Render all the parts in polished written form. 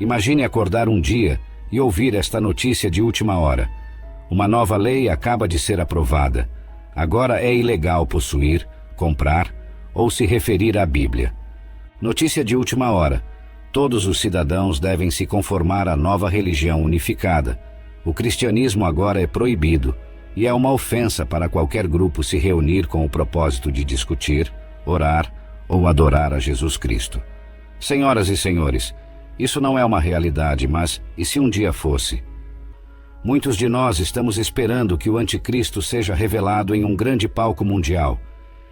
Imagine acordar um dia e ouvir esta notícia de última hora. Uma nova lei acaba de ser aprovada. Agora é ilegal possuir, comprar ou se referir à Bíblia. Notícia de última hora. Todos os cidadãos devem se conformar à nova religião unificada. O cristianismo agora é proibido e é uma ofensa para qualquer grupo se reunir com o propósito de discutir, orar ou adorar a Jesus Cristo. Senhoras e senhores, isso não é uma realidade, mas e se um dia fosse? Muitos de nós estamos esperando que o anticristo seja revelado em um grande palco mundial.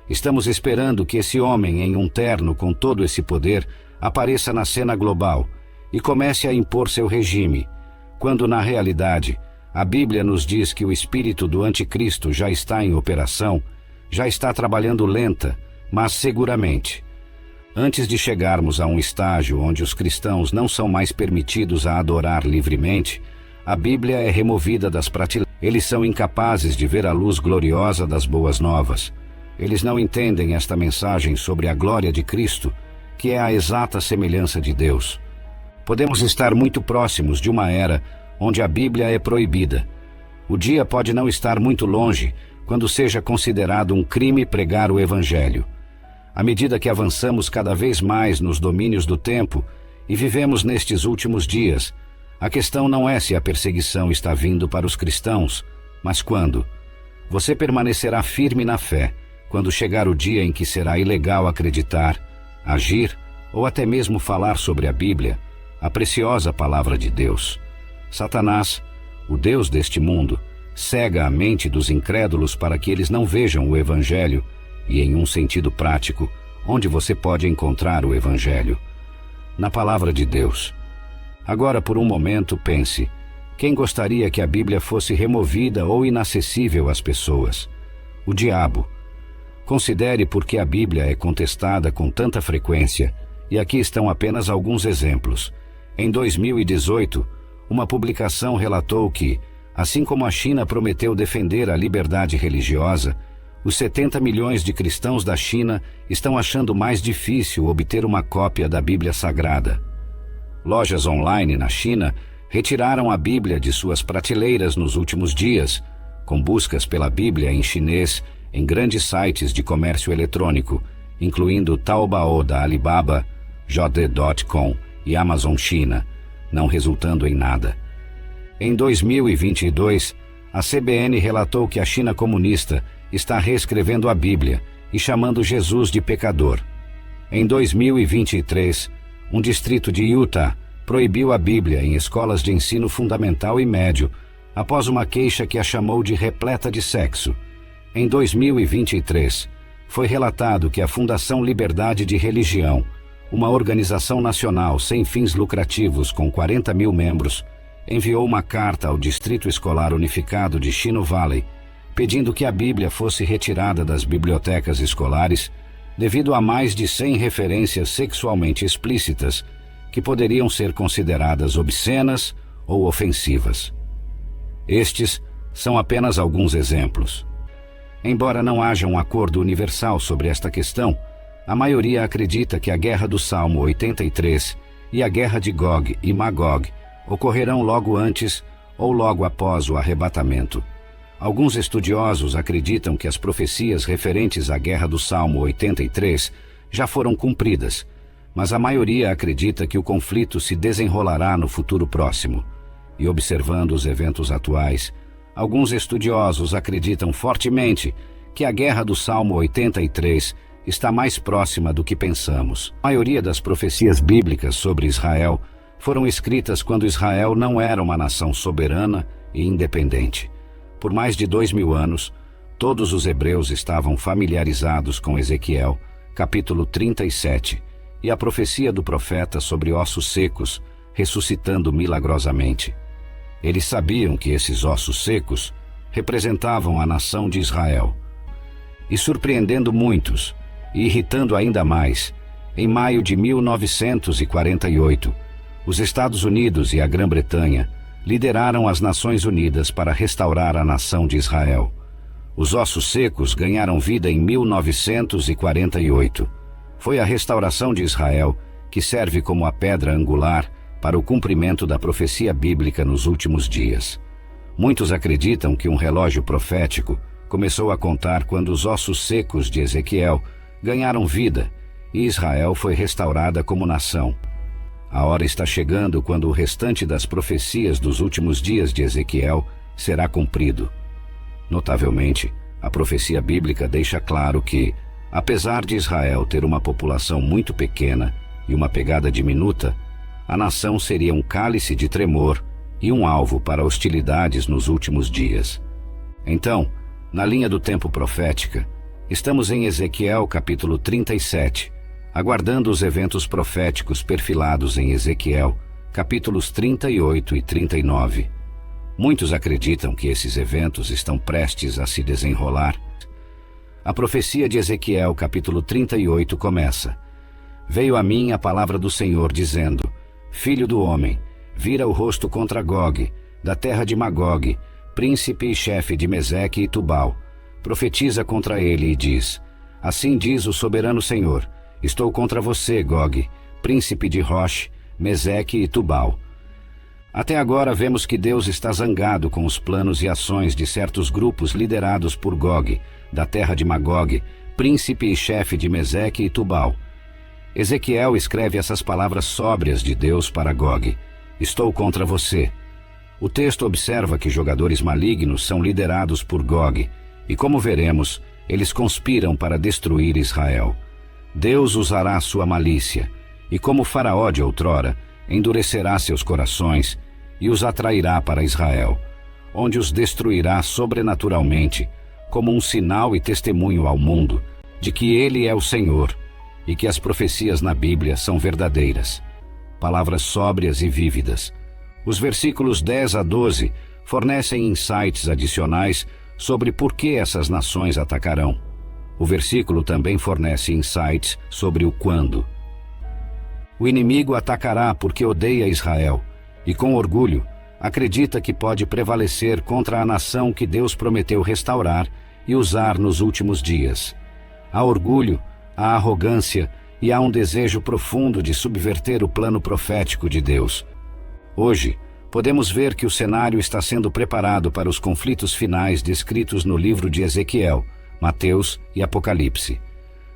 Estamos esperando que esse homem em um terno com todo esse poder apareça na cena global e comece a impor seu regime, quando na realidade a Bíblia nos diz que o espírito do anticristo já está em operação, já está trabalhando lenta, mas seguramente. Antes de chegarmos a um estágio onde os cristãos não são mais permitidos a adorar livremente, a Bíblia é removida das prateleiras. Eles são incapazes de ver a luz gloriosa das boas novas. Eles não entendem esta mensagem sobre a glória de Cristo, que é a exata semelhança de Deus. Podemos estar muito próximos de uma era onde a Bíblia é proibida. O dia pode não estar muito longe quando seja considerado um crime pregar o Evangelho. À medida que avançamos cada vez mais nos domínios do tempo e vivemos nestes últimos dias, a questão não é se a perseguição está vindo para os cristãos, mas quando. Você permanecerá firme na fé quando chegar o dia em que será ilegal acreditar, agir ou até mesmo falar sobre a Bíblia, a preciosa palavra de Deus. Satanás, o Deus deste mundo, cega a mente dos incrédulos para que eles não vejam o Evangelho e, em um sentido prático, onde você pode encontrar o Evangelho? Na palavra de Deus. Agora, por um momento, pense: quem gostaria que a Bíblia fosse removida ou inacessível às pessoas? O diabo. Considere por que a Bíblia é contestada com tanta frequência, e aqui estão apenas alguns exemplos. Em 2018, uma publicação relatou que, assim como a China prometeu defender a liberdade religiosa, os 70 milhões de cristãos da China estão achando mais difícil obter uma cópia da Bíblia Sagrada. Lojas online na China retiraram a Bíblia de suas prateleiras nos últimos dias, com buscas pela Bíblia em chinês em grandes sites de comércio eletrônico, incluindo Taobao da Alibaba, JD.com e Amazon China, não resultando em nada. Em 2022, a CBN relatou que a China comunista está reescrevendo a Bíblia e chamando Jesus de pecador. Em 2023, um distrito de Utah proibiu a Bíblia em escolas de ensino fundamental e médio, após uma queixa que a chamou de repleta de sexo. Em 2023, foi relatado que a Fundação Liberdade de Religião, uma organização nacional sem fins lucrativos com 40 mil membros, enviou uma carta ao Distrito Escolar Unificado de Chino Valley, pedindo que a Bíblia fosse retirada das bibliotecas escolares devido a mais de 100 referências sexualmente explícitas que poderiam ser consideradas obscenas ou ofensivas. Estes são apenas alguns exemplos. Embora não haja um acordo universal sobre esta questão, a maioria acredita que a guerra do Salmo 83 e a guerra de Gog e Magog ocorrerão logo antes ou logo após o arrebatamento. Alguns estudiosos acreditam que as profecias referentes à guerra do Salmo 83 já foram cumpridas, mas a maioria acredita que o conflito se desenrolará no futuro próximo. E observando os eventos atuais, alguns estudiosos acreditam fortemente que a guerra do Salmo 83 está mais próxima do que pensamos. A maioria das profecias bíblicas sobre Israel foram escritas quando Israel não era uma nação soberana e independente. Por mais de 2000 anos, todos os hebreus estavam familiarizados com Ezequiel, capítulo 37, e a profecia do profeta sobre ossos secos, ressuscitando milagrosamente. Eles sabiam que esses ossos secos representavam a nação de Israel. E surpreendendo muitos, e irritando ainda mais, em maio de 1948, os Estados Unidos e a Grã-Bretanha lideraram as Nações Unidas para restaurar a nação de Israel. Os ossos secos ganharam vida em 1948. Foi a restauração de Israel que serve como a pedra angular para o cumprimento da profecia bíblica nos últimos dias. Muitos acreditam que um relógio profético começou a contar quando os ossos secos de Ezequiel ganharam vida e Israel foi restaurada como nação. A hora está chegando quando o restante das profecias dos últimos dias de Ezequiel será cumprido. Notavelmente, a profecia bíblica deixa claro que, apesar de Israel ter uma população muito pequena e uma pegada diminuta, a nação seria um cálice de tremor e um alvo para hostilidades nos últimos dias. Então, na linha do tempo profética, estamos em Ezequiel capítulo 37, aguardando os eventos proféticos perfilados em Ezequiel, capítulos 38 e 39. Muitos acreditam que esses eventos estão prestes a se desenrolar. A profecia de Ezequiel, capítulo 38, começa: Veio a mim a palavra do Senhor, dizendo: Filho do homem, vira o rosto contra Gog, da terra de Magog, príncipe e chefe de Meseque e Tubal. Profetiza contra ele e diz: Assim diz o soberano Senhor: Estou contra você, Gog, príncipe de Rosh, Meseque e Tubal. Até agora vemos que Deus está zangado com os planos e ações de certos grupos liderados por Gog, da terra de Magog, príncipe e chefe de Meseque e Tubal. Ezequiel escreve essas palavras sóbrias de Deus para Gog: Estou contra você. O texto observa que jogadores malignos são liderados por Gog, e como veremos, eles conspiram para destruir Israel. Deus usará sua malícia, e como Faraó de outrora, endurecerá seus corações e os atrairá para Israel, onde os destruirá sobrenaturalmente, como um sinal e testemunho ao mundo de que Ele é o Senhor e que as profecias na Bíblia são verdadeiras. Palavras sóbrias e vívidas. Os versículos 10 a 12 fornecem insights adicionais sobre por que essas nações atacarão. O versículo também fornece insights sobre o quando. O inimigo atacará porque odeia Israel e, com orgulho, acredita que pode prevalecer contra a nação que Deus prometeu restaurar e usar nos últimos dias. Há orgulho, há arrogância e há um desejo profundo de subverter o plano profético de Deus. Hoje, podemos ver que o cenário está sendo preparado para os conflitos finais descritos no livro de Ezequiel, Mateus e Apocalipse.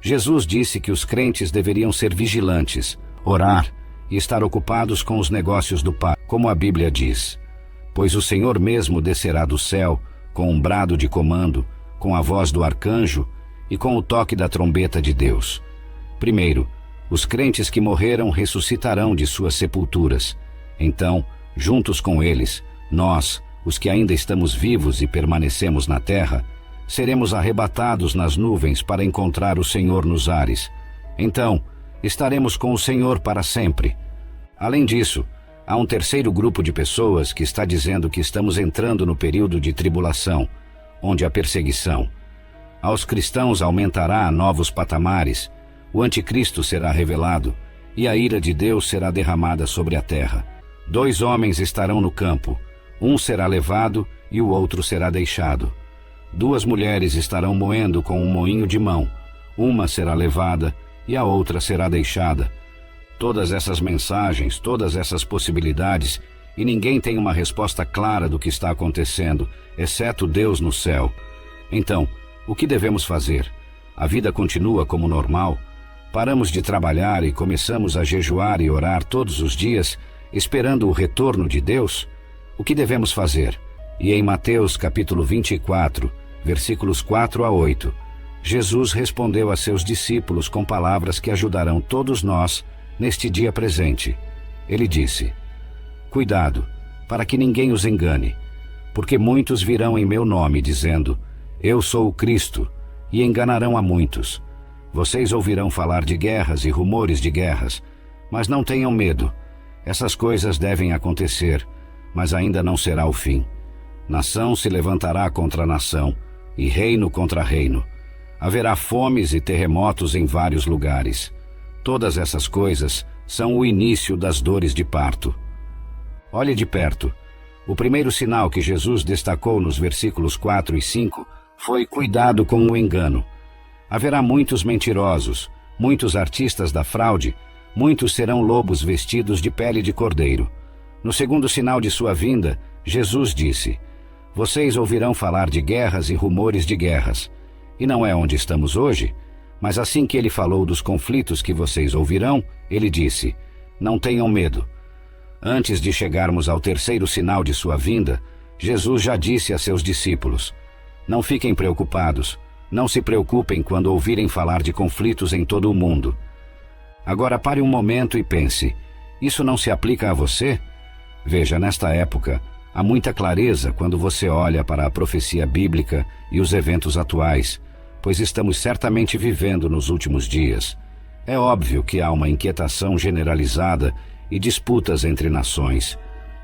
Jesus disse que os crentes deveriam ser vigilantes, orar e estar ocupados com os negócios do Pai, como a Bíblia diz. Pois o Senhor mesmo descerá do céu, com um brado de comando, com a voz do arcanjo e com o toque da trombeta de Deus. Primeiro, os crentes que morreram ressuscitarão de suas sepulturas. Então, juntos com eles, nós, os que ainda estamos vivos e permanecemos na terra, seremos arrebatados nas nuvens para encontrar o Senhor nos ares. Então, estaremos com o Senhor para sempre. Além disso, há um terceiro grupo de pessoas que está dizendo que estamos entrando no período de tribulação, onde há perseguição. Aos cristãos aumentará a novos patamares, o anticristo será revelado e a ira de Deus será derramada sobre a terra. 2 homens estarão no campo, um será levado e o outro será deixado. 2 mulheres estarão moendo com um moinho de mão, uma será levada e a outra será deixada. Todas essas mensagens, todas essas possibilidades, e ninguém tem uma resposta clara do que está acontecendo, exceto Deus no céu. Então, o que devemos fazer? A vida continua como normal? Paramos de trabalhar e começamos a jejuar e orar todos os dias, esperando o retorno de Deus? O que devemos fazer? E em Mateus capítulo 24, versículos 4 a 8, Jesus respondeu a seus discípulos com palavras que ajudarão todos nós neste dia presente. Ele disse: Cuidado, para que ninguém os engane, porque muitos virão em meu nome dizendo: Eu sou o Cristo, e enganarão a muitos. Vocês ouvirão falar de guerras e rumores de guerras, mas não tenham medo. Essas coisas devem acontecer, mas ainda não será o fim. Nação se levantará contra nação, e reino contra reino. Haverá fomes e terremotos em vários lugares. Todas essas coisas são o início das dores de parto. Olhe de perto. O primeiro sinal que Jesus destacou nos versículos 4 e 5 foi cuidado com o engano. Haverá muitos mentirosos, muitos artistas da fraude, Muitos serão lobos vestidos de pele de cordeiro. No segundo sinal de sua vinda, Jesus disse: Vocês ouvirão falar de guerras e rumores de guerras. E não é onde estamos hoje, mas assim que ele falou dos conflitos que vocês ouvirão, ele disse: Não tenham medo. Antes de chegarmos ao terceiro sinal de sua vinda, Jesus já disse a seus discípulos: Não fiquem preocupados, não se preocupem quando ouvirem falar de conflitos em todo o mundo. Agora pare um momento e pense: isso não se aplica a você? Veja, nesta época, há muita clareza quando você olha para a profecia bíblica e os eventos atuais, pois estamos certamente vivendo nos últimos dias. É óbvio que há uma inquietação generalizada e disputas entre nações.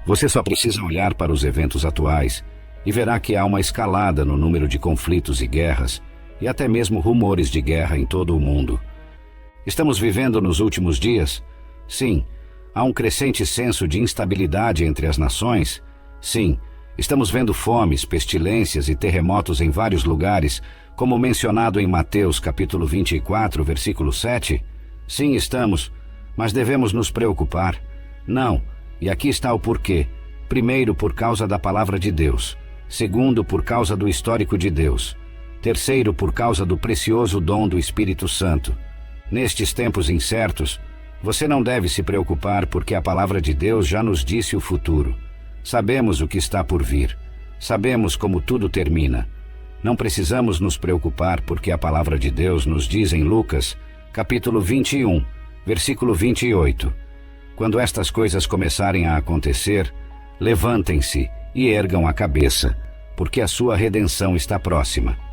Você só precisa olhar para os eventos atuais e verá que há uma escalada no número de conflitos e guerras, e até mesmo rumores de guerra em todo o mundo. Estamos vivendo nos últimos dias? Sim. Há um crescente senso de instabilidade entre as nações? Sim. Estamos vendo fomes, pestilências e terremotos em vários lugares, como mencionado em Mateus capítulo 24, versículo 7? Sim, estamos. Mas devemos nos preocupar? Não. E aqui está o porquê. Primeiro, por causa da palavra de Deus. Segundo, por causa do histórico de Deus. Terceiro, por causa do precioso dom do Espírito Santo. Nestes tempos incertos, você não deve se preocupar porque a palavra de Deus já nos disse o futuro. Sabemos o que está por vir. Sabemos como tudo termina. Não precisamos nos preocupar porque a palavra de Deus nos diz em Lucas, capítulo 21, versículo 28. Quando estas coisas começarem a acontecer, levantem-se e ergam a cabeça, porque a sua redenção está próxima.